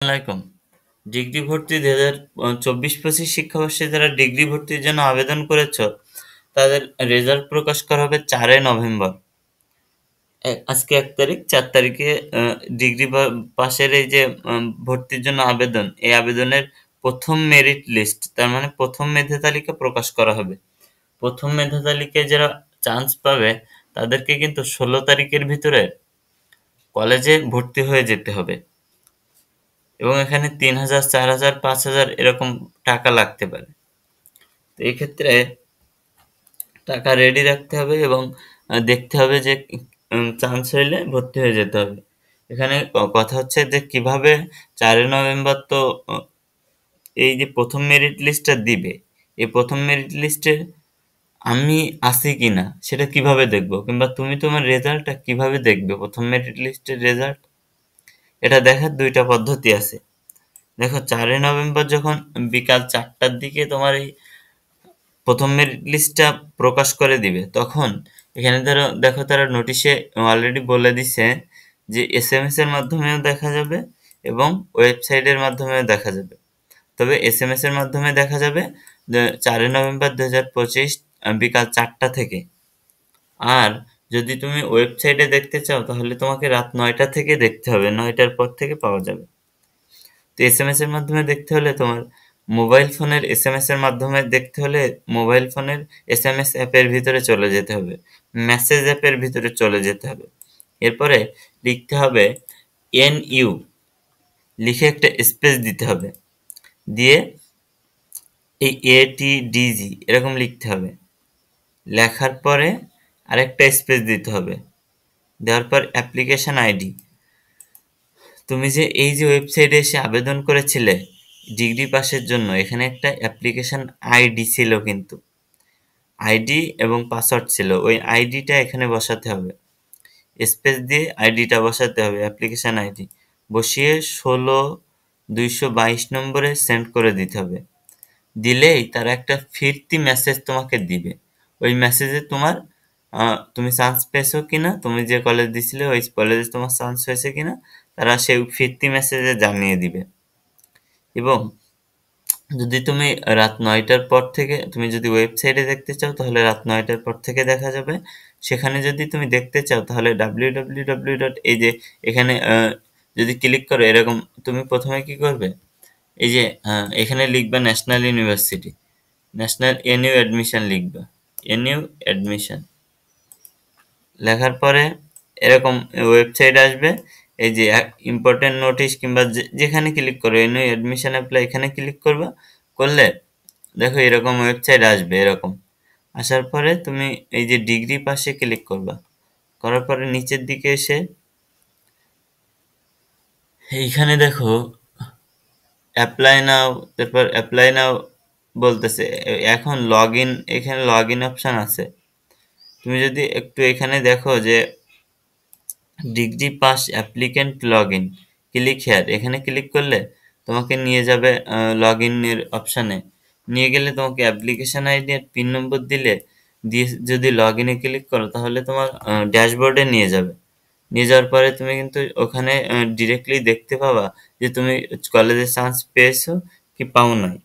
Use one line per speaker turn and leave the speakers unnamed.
আসসালামাইকুম। ডিগ্রি ভর্তি ২০২৪-২৫ শিক্ষাবর্ষে যারা ডিগ্রি ভর্তির জন্য আবেদন করেছ, তাদের রেজাল্ট প্রকাশ করা হবে ৪ নভেম্বর। আজকে ১ তারিখ, ৪ তারিখে ডিগ্রি পাশের এই যে ভর্তির জন্য আবেদন, এই আবেদনের প্রথম মেরিট লিস্ট, তার মানে প্রথম মেধা তালিকা প্রকাশ করা হবে। প্রথম মেধা তালিকায় যারা চান্স পাবে, তাদেরকে কিন্তু ১৬ তারিখের ভিতরে কলেজে ভর্তি হয়ে যেতে হবে। এবং এখানে ৩,০০০, ৪,০০০, ৫,০০০ এরকম টাকা লাগতে পারে। তো এক্ষেত্রে টাকা রেডি রাখতে হবে এবং দেখতে হবে যে চান্স হইলে ভর্তি হয়ে যেতে হবে। এখানে কথা হচ্ছে যে কিভাবে ৪ নভেম্বর তো এই যে প্রথম মেরিট লিস্টটা দিবে, এই প্রথম মেরিট লিস্টে আমি আছি কিনা সেটা কিভাবে দেখবো, কিংবা তুমি তোমার রেজাল্টটা কিভাবে দেখবে প্রথম মেরিট লিস্টের রেজাল্ট? এটা দেখার ২টা পদ্ধতি আছে। দেখো, ৪ নভেম্বর যখন বিকাল ৪টার দিকে তোমার এই প্রথম মেরিট লিস্টটা প্রকাশ করে দিবে, তখন এখানে দেখো তারা নোটিশে অলরেডি বলে দিছে যে এসএমএস এর মাধ্যমেও দেখা যাবে এবং ওয়েবসাইটের মাধ্যমেও দেখা যাবে। তবে এসএমএস এর মাধ্যমে দেখা যাবে ৪ নভেম্বর ২০২৫ বিকাল ৪টা থেকে। আর যদি তুমি ওয়েবসাইটে দেখতে চাও, তাহলে তোমাকে রাত ৯টা থেকে দেখতে হবে, ৯টার পর থেকে পাওয়া যাবে। তো এসএমএস এর মাধ্যমে দেখতে হলে তোমার মোবাইল ফোনের এসএমএস এর মাধ্যমে দেখতে হলে মোবাইল ফোনের এসএমএস অ্যাপের ভিতরে চলে যেতে হবে, মেসেজ অ্যাপের ভিতরে চলে যেতে হবে। এরপরে লিখতে হবে NU, লিখে একটা স্পেস দিতে হবে, দিয়ে এই ATDG এরকম লিখতে হবে। লেখার পরে আরেকটা স্পেস দিতে হবে, দেওয়ার পর অ্যাপ্লিকেশন আইডি। তুমি যে এই যে ওয়েবসাইটে এসে আবেদন করেছিলে ডিগ্রি পাসের জন্য, এখানে একটা অ্যাপ্লিকেশন আইডি ছিল, কিন্তু আইডি এবং পাসওয়ার্ড ছিল, ওই আইডিটা এখানে বসাতে হবে। স্পেস দিয়ে আইডিটা বসাতে হবে, অ্যাপ্লিকেশন আইডি বসিয়ে ১৬/২২২ নম্বরে সেন্ড করে দিতে হবে। দিলেই তারা একটা ফিরতি মেসেজ তোমাকে দিবে। ওই মেসেজে তোমার তুমি চান্স পেয়েছো কিনা, তুমি যে কলেজ দিছিলে ওই কলেজে তোমার চান্স হয়েছে কিনা, তারা সেই ফিরতি মেসেজে জানিয়ে দিবে। এবং যদি তুমি রাত ৯টার পর থেকে তুমি যদি ওয়েবসাইটে দেখতে চাও, তাহলে রাত ৯টার পর থেকে দেখা যাবে। সেখানে যদি তুমি দেখতে চাও, তাহলে www. এই যে এখানে যদি ক্লিক করো, এরকম তুমি প্রথমে কি করবে, এই যে এখানে লিখবা national university, national NU admission লিখবা, NU অ্যাডমিশন লেখার পরে এরকম ওয়েবসাইট আসবে। এই যে ইম্পর্টেন্ট নোটিশ কিংবা যেখানে ক্লিক করো, NU অ্যাডমিশন অ্যাপ্লাই, এখানে ক্লিক করবা। করলে দেখো এরকম ওয়েবসাইট আসবে। এরকম আসার পরে তুমি এই যে ডিগ্রি পাশে ক্লিক করবা, করার পরে নিচের দিকে এসে এইখানে দেখো অ্যাপ্লাই নাও, তারপর অ্যাপ্লাই নাও বলতেছে। এখন লগ ইন, এখানে লগ ইন অপশান আছে। তুমি যদি একটু এখানে দেখো যে degree pass applicant log in, click here, এখানে ক্লিক করলে তোমাকে নিয়ে যাবে লগ ইনের অপশানে। নিয়ে গেলে তোমাকে অ্যাপ্লিকেশন আইডি আর পিন নম্বর দিয়ে যদি লগ ইনে ক্লিক করো, তাহলে তোমার ড্যাশবোর্ডে নিয়ে যাবে। নিয়ে যাওয়ার পরে তুমি কিন্তু ওখানে ডিরেক্টলি দেখতে পাবা যে তুমি কলেজে চান্স পেয়েছো কি পাও নাই।